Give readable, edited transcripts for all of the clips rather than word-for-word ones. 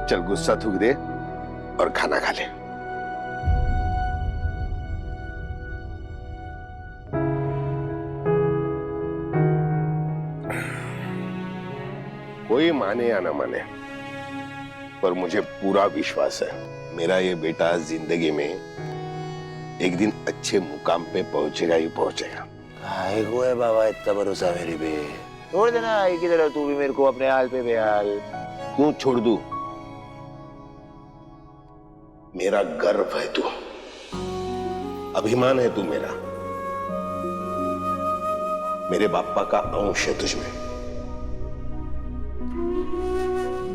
चल गुस्सा थूक दे और खाना खा ले। कोई माने या ना माने, पर मुझे पूरा विश्वास है मेरा ये बेटा जिंदगी में एक दिन अच्छे मुकाम पे पहुंचेगा ही पहुंचेगा। काहे को है बाबा इतना भरोसा मेरे पे? छोड़ देना आई की तरह तू भी मेरे को अपने हाल पे बेहाल। क्यों छोड़ दूं? मेरा गर्व है तू, अभिमान है तू मेरा, मेरे बापा का अंश है तुझमें।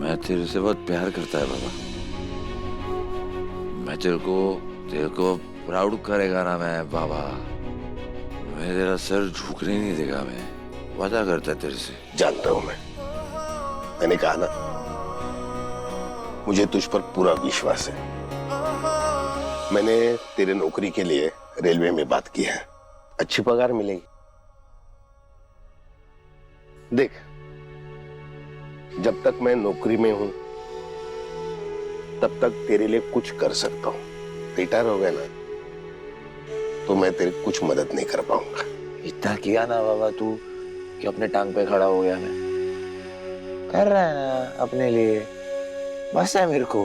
मैं तेरे से बहुत प्यार करता है बाबा। मैं तेरे को प्राउड करेगा ना मैं बाबा। मैं तेरा सर झुकने नहीं देगा। मैं वादा करता तेरे से। जानता हूं मैंने कहा ना, मुझे तुझ पर पूरा विश्वास है। मैंने तेरे नौकरी के लिए रेलवे में बात की है, अच्छी पगार मिलेगी। देख, जब तक मैं नौकरी में हूं तब तक तेरे लिए कुछ कर सकता हूं। रिटायर हो गया ना तो मैं तेरी कुछ मदद नहीं कर पाऊंगा। इतना किया ना बाबा तू कि अपने टांग पे खड़ा हो गया। मैं कर रहा है ना अपने लिए, बस है मेरे को।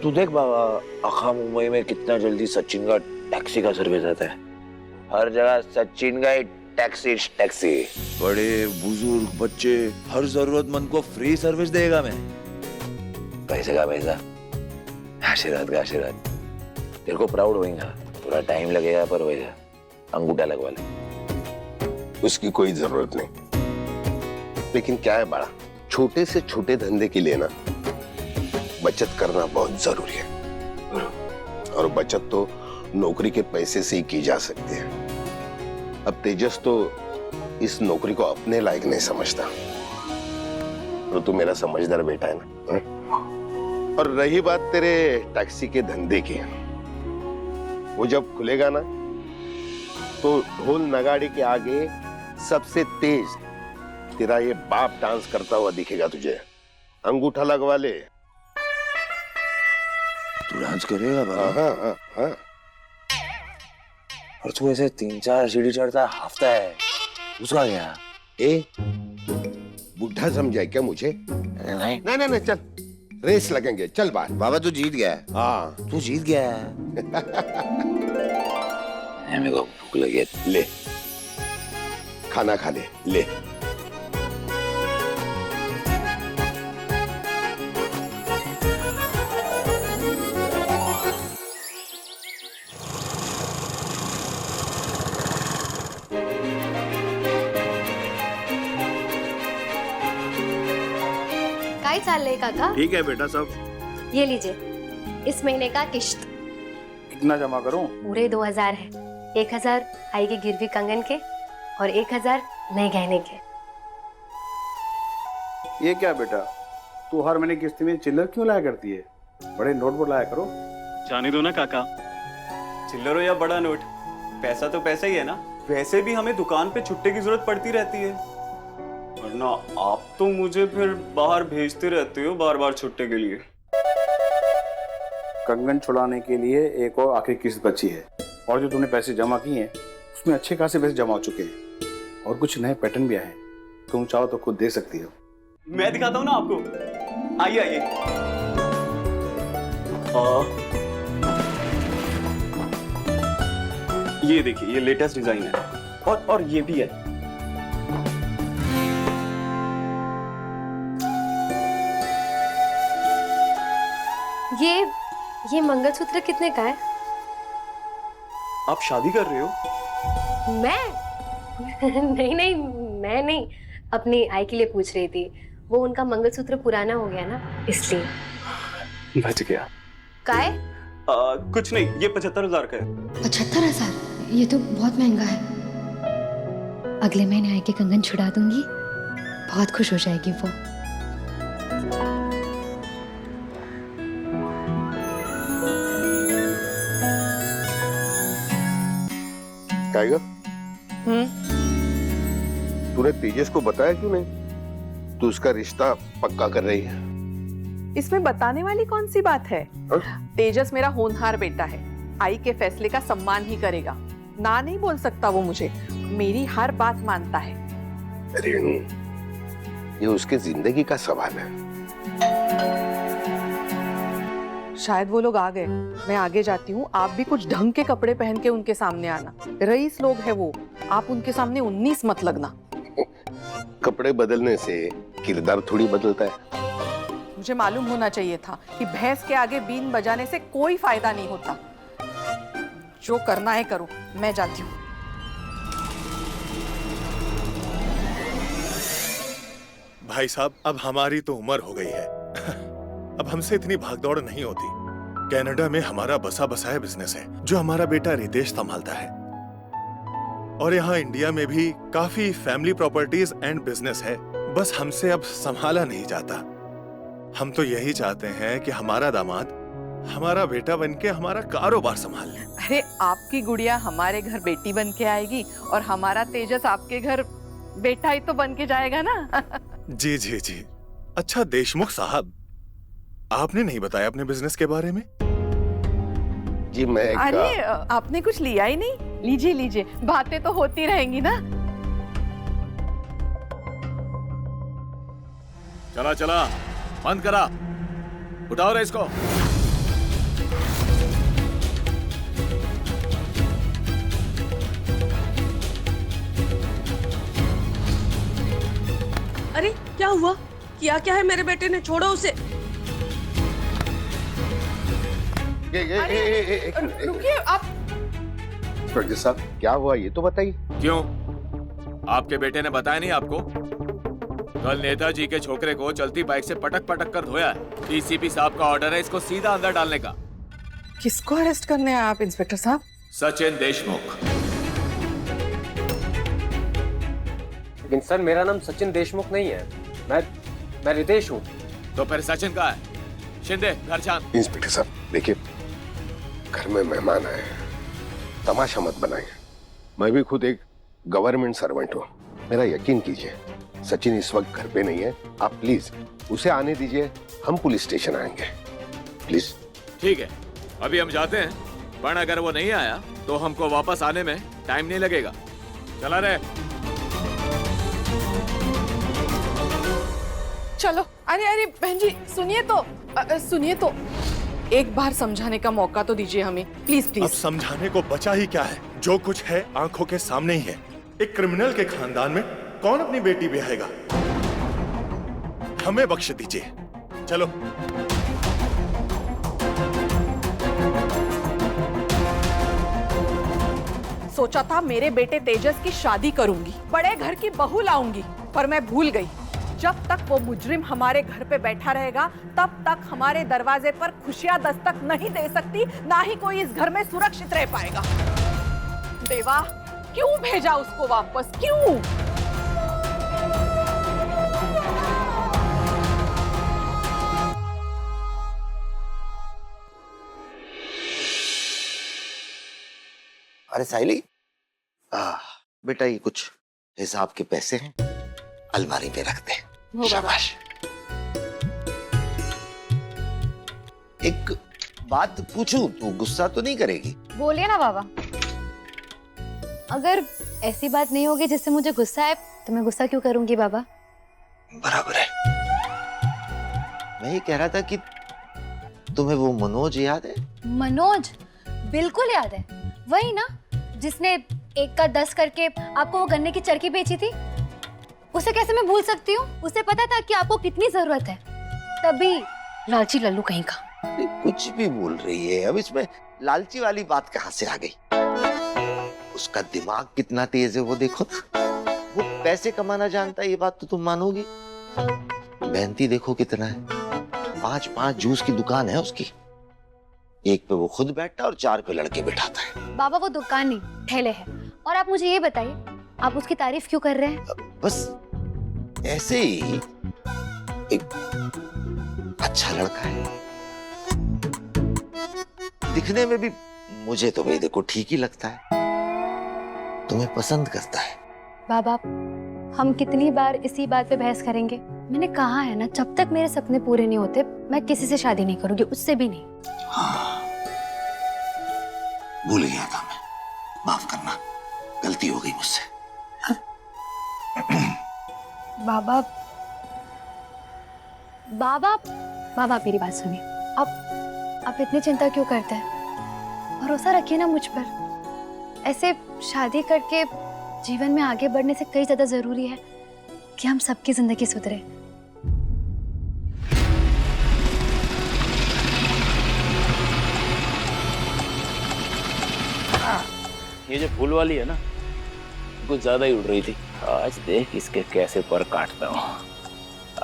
तू देख बाबा, अखा मुंबई में कितना जल्दी सचिन का टैक्सी का सर्विस आता है। हर जगह सचिन का ही टैक्सी टैक्सी। बड़े बुजुर्ग बच्चे हर जरूरतमंद को फ्री सर्विस देगा। मैं पैसे का पैसा, आशीर्वाद का आशीर्वाद। तेरे को प्राउड होएगा, थोड़ा टाइम लगेगा पर होएगा। अंगूठा लगवा ले। उसकी कोई जरूरत नहीं। लेकिन क्या है बड़ा, छोटे से छोटे धंधे के लिए ना बचत करना बहुत जरूरी है। और बचत तो नौकरी के पैसे से ही की जा सकती है। अब तेजस तो इस नौकरी को अपने लायक नहीं समझता, तो तू मेरा समझदार बेटा है ना। और रही बात तेरे टैक्सी के धंधे की, वो जब खुलेगा ना तो ढोल नगाड़े के आगे सबसे तेज तेरा ये बाप डांस करता हुआ दिखेगा तुझे। अंगूठा लगवा ले। तू डांस करेगा बाबा? हाँ, हाँ। और तू ऐसे 3-4 सीढ़ी चढ़ता हफ्ता है, उसका क्या? बुढ़ा समझाए क्या मुझे? नहीं नहीं नहीं नहीं, चल रेस लगेंगे, चल बाहर। बाबा तू जीत गया है। हाँ तू जीत गया है। मेरे को भूख लगी है। ले खाना खा ले, ले। काय चाललंय काका? ठीक है बेटा सब। ये लीजिए, इस महीने का किश्त। कितना जमा करूं? पूरे 2000 है। 1000 आई के गिरवी कंगन के और 1000 नए गहने के। ये क्या बेटा, तू हर महीने किस्त में चिल्लर क्यों लाया करती है? बड़े नोटबुक लाया करो। जाने दो ना काका, चिल्लर हो या बड़ा नोट, पैसा तो पैसा ही है ना। वैसे भी हमें दुकान पे छुट्टे की जरूरत पड़ती रहती है, वरना आप तो मुझे फिर बाहर भेजते रहते हो बार बार छुट्टे के लिए। कंगन छुड़ाने के लिए एक और आखिरी किस्त बची है, और जो तूने पैसे जमा किए हैं उसमें अच्छे खासे पैसे जमा हो चुके हैं, और कुछ नए पैटर्न भी आए हैं। तुम चाहो तो खुद दे सकती हो। मैं दिखाता हूँ ना आपको, आइए आइए। ये देखिए, ये लेटेस्ट डिजाइन है, और ये भी है। ये मंगलसूत्र कितने का है? आप शादी कर रहे हो? मैं नहीं नहीं, मैं नहीं, अपनी आई के लिए पूछ रही थी। वो उनका मंगलसूत्र पुराना हो गया ना, इसलिए। बच गया। काय? कुछ नहीं, ये 75,000 का है। 75,000? ये तो बहुत महंगा है। अगले महीने आई के कंगन छुड़ा दूंगी, बहुत खुश हो जाएगी वो। टाइगर, तूने तेजस को बताया क्यों नहीं? तू उसका रिश्ता पक्का कर रही है। इसमें बताने वाली कौन सी बात है? तेजस मेरा होनहार बेटा है, आई के फैसले का सम्मान ही करेगा। ना नहीं बोल सकता वो मुझे, मेरी हर बात मानता है। रेणु, ये उसके जिंदगी का सवाल है। शायद वो लोग आ गए, मैं आगे जाती हूँ। आप भी कुछ ढंग के कपड़े पहन के उनके सामने आना। रईस लोग है वो, आप उनके सामने 19 मत लगना। कपड़े बदलने से किरदार थोड़ी बदलता है। मुझे मालूम होना चाहिए था कि भैंस के आगे बीन बजाने से कोई फायदा नहीं होता। जो करना है करो, मैं जाती हूँ। भाई साहब, अब हमारी तो उम्र हो गई है। अब हमसे इतनी भागदौड़ नहीं होती। कनाडा में हमारा बसा बसाया बिजनेस है जो हमारा बेटा रितेश संभालता है, और यहाँ इंडिया में भी काफी फैमिली प्रॉपर्टीज एंड बिजनेस है। बस हमसे अब संभाला नहीं जाता। हम तो यही चाहते हैं कि हमारा दामाद हमारा बेटा बनके हमारा कारोबार संभाल ले। अरे आपकी गुड़िया हमारे घर बेटी बन के आएगी और हमारा तेजस आपके घर बेटा ही तो बन के जाएगा ना। जी जी जी। अच्छा देशमुख साहब, आपने नहीं बताया अपने बिजनेस के बारे में। जी मैं अरे आपने कुछ लिया ही नहीं। लीजिए लीजिए, बातें तो होती रहेंगी ना। चला चला, बंद करा, उठाओ रे इसको। अरे क्या हुआ? किया क्या है मेरे बेटे ने? छोड़ो उसे। रुकिए आप। इंस्पेक्टर साहब, क्या हुआ ये तो बताइए। क्यों, आपके बेटे ने बताया नहीं आपको? कल नेताजी के छोकरे को चलती बाइक से पटक पटक कर धोया है। डीसीपी साहब का ऑर्डर है इसको सीधा अंदर डालने का। किसको अरेस्ट करने आए आप इंस्पेक्टर साहब? सचिन देशमुख। लेकिन सर, मेरा नाम सचिन देशमुख नहीं है, मैं रितेश हूँ। तो फिर सचिन का है? शिंदे, घर शांत। इंस्पेक्टर साहब देखिए, घर में मेहमान आए हैं, तमाशा मत बनाइए। मैं भी खुद एक गवर्नमेंट सर्वेंट हूँ, मेरा यकीन कीजिए। सचिन इस वक्त घर पे नहीं है, आप प्लीज उसे आने दीजिए, हम पुलिस स्टेशन आएंगे, प्लीज। ठीक है, अभी हम जाते हैं, पर अगर वो नहीं आया तो हमको वापस आने में टाइम नहीं लगेगा। चला रे। चलो। अरे अरे बहन जी, सुनिए तो, सुनिए तो, एक बार समझाने का मौका तो दीजिए हमें, प्लीज प्लीज। अब समझाने को बचा ही क्या है? जो कुछ है आंखों के सामने ही है। एक क्रिमिनल के खानदान में कौन अपनी बेटी ब्याहेगा? हमें बख्श दीजिए, चलो। सोचा था मेरे बेटे तेजस की शादी करूंगी, बड़े घर की बहू लाऊंगी, पर मैं भूल गई। जब तक वो मुजरिम हमारे घर पे बैठा रहेगा, तब तक हमारे दरवाजे पर खुशियां दस्तक नहीं दे सकती, ना ही कोई इस घर में सुरक्षित रह पाएगा। देवा, क्यों भेजा उसको वापस? क्यों? अरे साइली, बेटा ये कुछ हिसाब के पैसे हैं, अलमारी में रख दे। शाबाश। एक बात पूछूं, तू गुस्सा तो नहीं करेगी? बोलिए ना बाबा। अगर ऐसी बात नहीं होगी जिससे मुझे गुस्सा है, तो मैं गुस्सा क्यों करूंगी बाबा? बराबर है। मैं ये कह रहा था कि तुम्हें वो मनोज याद है? मनोज? बिल्कुल याद है। वही ना जिसने 1 का 10 करके आपको वो गन्ने की चरखी बेची थी। उसे कैसे मैं भूल सकती हूँ? उसे पता था कि आपको कितनी जरूरत है, तभी लालची लल्लू कहीं का। कुछ भी बोल रही है, अब इसमें लालची वाली बात कहाँ से आ गई? उसका दिमाग कितना तेज है वो देखो ना। वो पैसे कमाना जानता है, ये बात तो तुम मानोगी। मेहनती देखो कितना है। 5-5 जूस की दुकान है उसकी। एक पे वो खुद बैठता है और 4 पे लड़के बिठाता है। बाबा वो दुकान नहीं, ठेले है। और आप मुझे ये बताइए, आप उसकी तारीफ क्यों कर रहे हैं? बस ऐसे ही, एक अच्छा लड़का है, दिखने में भी मुझे तो भाई देखो ठीक ही लगता है, तुम्हें पसंद करता है। बाबा, हम कितनी बार इसी बात पे बहस करेंगे? मैंने कहा है ना, जब तक मेरे सपने पूरे नहीं होते मैं किसी से शादी नहीं करूंगी, उससे भी नहीं। हाँ, भूल गया था मैं, माफ करना, गलती हो गई मुझसे। बाबा बाबा बाबा मेरी बात सुनिए। आप इतनी चिंता क्यों करते हैं? भरोसा रखिए ना मुझ पर। ऐसे शादी करके जीवन में आगे बढ़ने से कई ज्यादा जरूरी है कि हम सबकी जिंदगी सुधरे। ये जो फूल वाली है ना, कुछ ज्यादा ही उड़ रही थी। आज देख इसके कैसे पर काटता हूँ।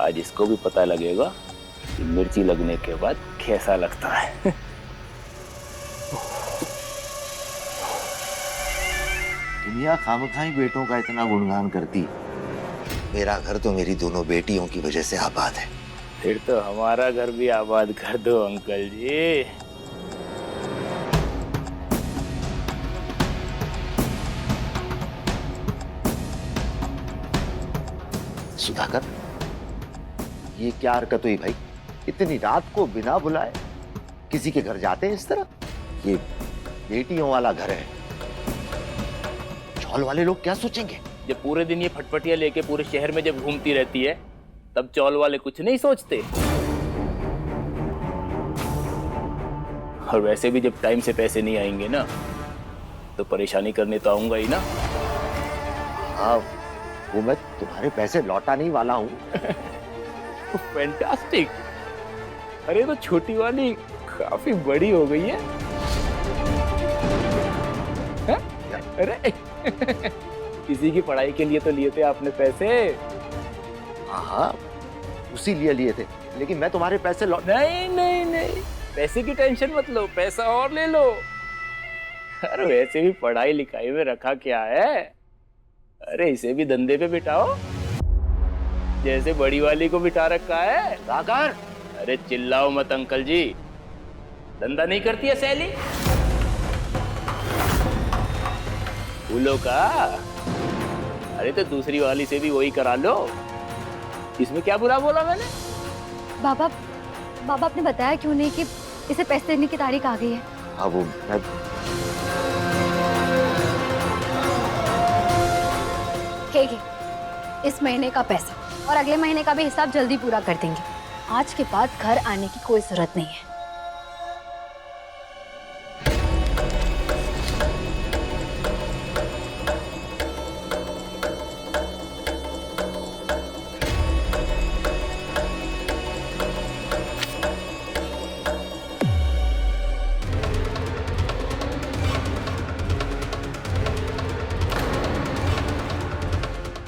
आज इसको भी पता लगेगा कि मिर्ची लगने के बाद कैसा लगता है। दुनिया खामखाई बेटों का इतना गुणगान करती, मेरा घर तो मेरी दोनों बेटियों की वजह से आबाद है। फिर तो हमारा घर भी आबाद कर दो अंकल जी। सुधाकर, ये क्या हरकत हुई भाई? इतनी रात को बिना बुलाए किसी के घर जाते हैं इस तरह? ये बेटियों वाला घर है, चौल वाले लोग क्या सोचेंगे? जब पूरे दिन ये फटफटिया लेके पूरे शहर में जब घूमती रहती है, तब चौल वाले कुछ नहीं सोचते। और वैसे भी जब टाइम से पैसे नहीं आएंगे ना, तो परेशानी करने तो आऊंगा ही ना। हाँ, वो मैं तुम्हारे पैसे लौटा नहीं वाला हूँ। फैंटास्टिक। अरे तो छोटी वाली काफी बड़ी हो गई है। है? अरे किसी की पढ़ाई के लिए तो लिए थे आपने पैसे। हाँ, उसी लिए थे, लेकिन मैं तुम्हारे पैसे नहीं नहीं नहीं, पैसे की टेंशन मत लो, पैसा और ले लो। अरे वैसे भी पढ़ाई लिखाई में रखा क्या है? अरे इसे भी धंधे पे बिठाओ, जैसे बड़ी वाली को बिठा रखा है। सागर, अरे चिल्लाओ मत अंकल जी, धंधा नहीं करती है सैली फूलों का? अरे तो दूसरी वाली से भी वही करा लो, इसमें क्या बुरा बोला मैंने? बाबा आपने बताया क्यों नहीं कि इसे पैसे देने की तारीख आ गई है? हाँ, वो मैं... इस महीने का पैसा और अगले महीने का भी हिसाब जल्दी पूरा कर देंगे। आज के बाद घर आने की कोई जरूरत नहीं है।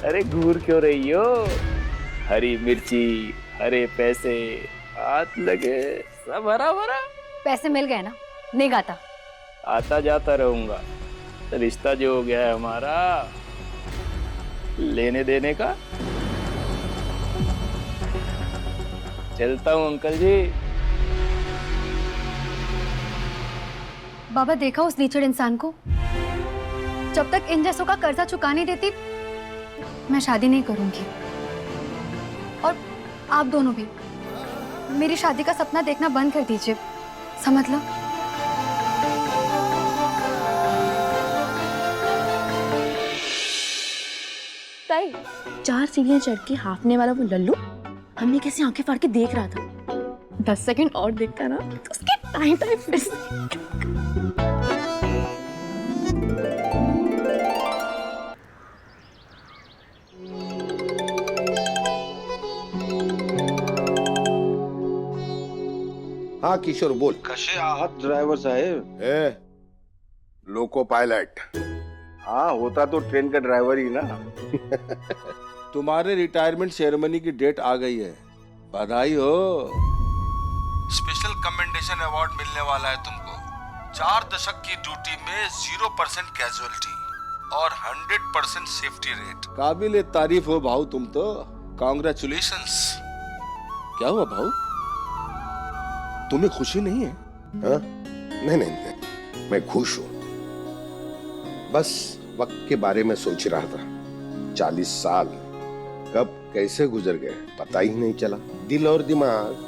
अरे घूर क्यों रही हो? हरी मिर्ची, हरे पैसे, हाथ लगे, सब हरा भरा। पैसे मिल गए ना, नहीं गाता। आता जाता रहूंगा, रिश्ता जो हो गया है हमारा लेने देने का। चलता हूँ अंकल जी। बाबा देखा उस लीचड़ इंसान को? जब तक इन जैसों का कर्जा चुका नहीं देती, मैं शादी नहीं करूंगी। और आप दोनों भी मेरी शादी का सपना देखना बंद कर दीजिए, समझ लो। ताई, 4 सीढ़ियां चढ़ के हाँफने वाला वो लल्लू हमें कैसे आंखें फाड़ के देख रहा था। 10 सेकंड और देखता ना तो उसके टाइम फिर से। हाँ किशोर बोल। कसे आहात ड्रायव्हर साहेब? Loco pilot. हाँ, होता तो ट्रेन का ड्राइवर ही ना। तुम्हारे रिटायरमेंट सेरेमनी की डेट आ गई है, बधाई हो। स्पेशल कमेंडेशन अवार्ड मिलने वाला है तुमको। 4 दशक की ड्यूटी में 0% कैजुअलिटी और 100% सेफ्टी रेट। काबिल तारीफ हो भाऊ तुम तो। कांग्रेचुलेशंस। क्या हुआ भाऊ, तुम्हें खुशी नहीं है? हाँ? नहीं, मैं खुश हूं। बस वक्त के बारे में सोच रहा था। 40 साल कब कैसे गुजर गए पता ही नहीं चला। दिल और दिमाग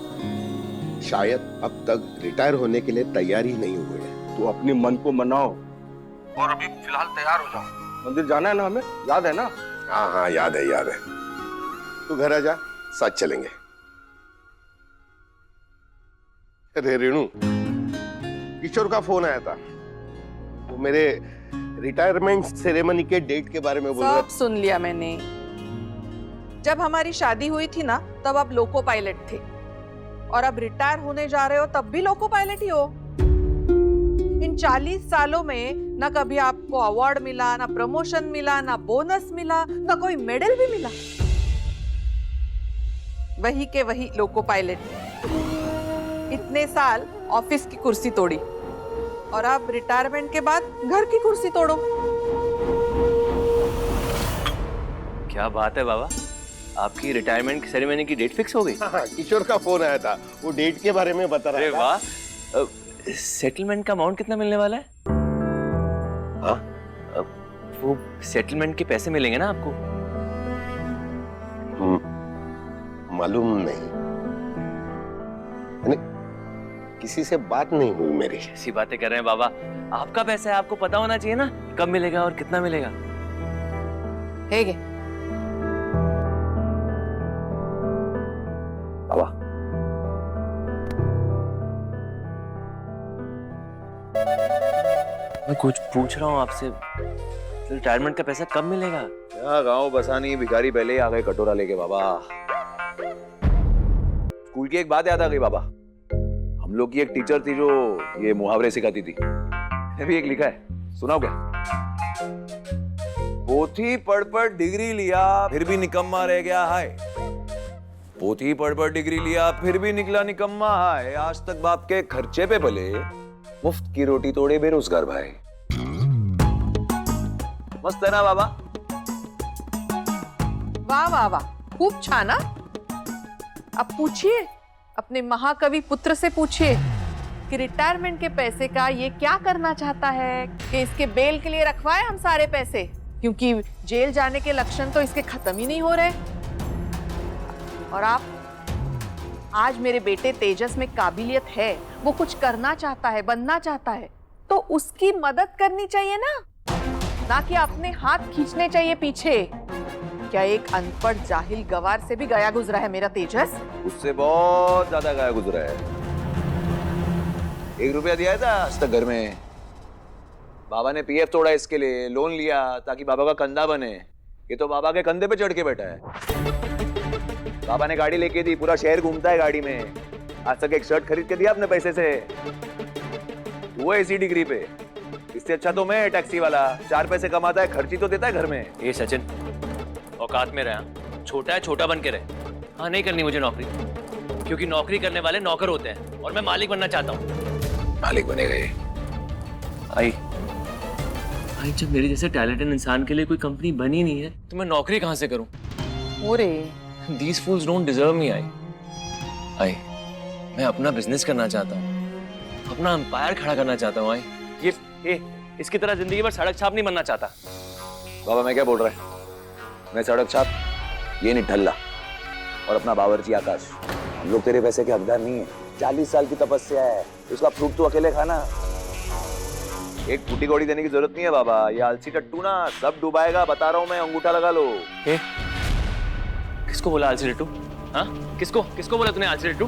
शायद अब तक रिटायर होने के लिए तैयार ही नहीं हुए हैं। तो अपने मन को मनाओ और अभी फिलहाल तैयार हो जाओ। मंदिर जाना है ना हमें, याद है ना? हाँ हाँ याद है याद है। तू घर आ जा, साथ चलेंगे। अरे रेणु, किशोर का फोन आया था। वो मेरे रिटायरमेंट सेरेमनी के डेट के बारे में बोल रहा सब सुन लिया मैंने। जब हमारी शादी हुई थी ना, तब आप लोको पायलट थे, और अब रिटायर होने जा रहे हो तब भी लोको पायलट ही हो। इन 40 सालों में ना कभी आपको अवार्ड मिला, ना प्रमोशन मिला, ना बोनस मिला, ना कोई मेडल भी मिला। वही के वही लोको पायलट। इतने साल ऑफिस की कुर्सी तोड़ी, और अब रिटायरमेंट के बाद घर की कुर्सी तोड़ो। क्या बात है बाबा, आपकी रिटायरमेंट की सेरेमनी की डेट फिक्स हो गई? हाँ, किशोर का फोन आया था, वो डेट के बारे में बता रहा था। अरे वाह, सेटलमेंट का अमाउंट कितना मिलने वाला है? हाँ, वो सेटलमेंट के पैसे मिलेंगे ना आपको? मालूम नहीं, किसी से बात नहीं हुई मेरी। ऐसी बातें कर रहे हैं बाबा, आपका पैसा है, आपको पता होना चाहिए ना कब मिलेगा और कितना मिलेगा। है गे? बाबा, मैं कुछ पूछ रहा हूँ आपसे, रिटायरमेंट का पैसा कब मिलेगा? क्या गाँव बसानी, भिखारी पहले ही आ गए कटोरा लेके बाबा। स्कूल की एक बात याद आ गई बाबा। हम लोग की एक टीचर थी जो ये मुहावरे सिखाती थी। मैंने भी एक लिखा है, सुनाओ क्या? पोथी पढ़ डिग्री लिया फिर भी निकम्मा रह गया हाय। पोथी पढ़ डिग्री लिया फिर भी निकला निकम्मा हाय। आज तक बाप के खर्चे पे भले मुफ्त की रोटी तोड़े बेरोजगार भाई। मस्त है ना बाबा? वाह वाह वाह, खूब छाना। अब पूछिए अपने महाकवि पुत्र से, पूछिए कि रिटायरमेंट के पैसे का ये क्या करना चाहता है, कि इसके बेल के लिए रखवाए हम सारे पैसे, क्योंकि जेल जाने के लक्षण तो इसके खत्म ही नहीं हो रहे। और आप, आज मेरे बेटे तेजस में काबिलियत है, वो कुछ करना चाहता है, बनना चाहता है, तो उसकी मदद करनी चाहिए ना कि अपने हाथ खींचने चाहिए पीछे। क्या एक अनपढ़ जाहिल गवार से भी गया गुजरा है मेरा तेजस? उससे बहुत ज्यादा गया गुजरा है। 1 रुपया दिया था आज तक घर में। बाबा ने पीएफ तोड़ा इसके लिए, लोन लिया ताकि बाबा का कंधा बने। ये तो बाबा के कंधे पे चढ़ के बैठा है। बाबा ने गाड़ी लेके दी, पूरा शहर घूमता है गाड़ी में। आज तक एक शर्ट खरीद के दिया अपने पैसे से। वो इसी डिग्री पे, इससे अच्छा तो मैं टैक्सी वाला, 4 पैसे कमाता है, खर्ची तो देता है घर में। ये सचिन, औकात में रहा, छोटा है छोटा बन के रहे। हाँ, नहीं करनी मुझे नौकरी, क्योंकि नौकरी करने वाले नौकर होते हैं और मैं मालिक बनना चाहता हूँ। मालिक बनेगा ये? आई जब मेरे जैसे टैलेंटेड इंसान के लिए कोई कंपनी बनी नहीं है तो मैं नौकरी कहाँ से करूँ? ओरे, These fools don't deserve me, आई मैं अपना बिजनेस करना चाहता हूँ, अपना एम्पायर खड़ा करना चाहता हूँ। ये इसकी तरह जिंदगी भर सड़क छाप नहीं बनना चाहता। बाबा मैं क्या बोल रहा है? मैं सड़क छाप, ये नहीं ढल्ला, और अपना बावर्ची आकाश, हम लोग तेरे पैसे के हकदार नहीं है। 40 साल की तपस्या है, उसका फ्रूट तो अकेले खाना। एक फूटी कौड़ी देने की जरूरत नहीं है बाबा। ये आलसी टट्टू ना सब डुबाएगा, बता रहा हूँ मैं, अंगूठा लगा लो। किसको बोला आलसी टट्टू? हाँ, किसको बोला तूने आलसी टट्टू?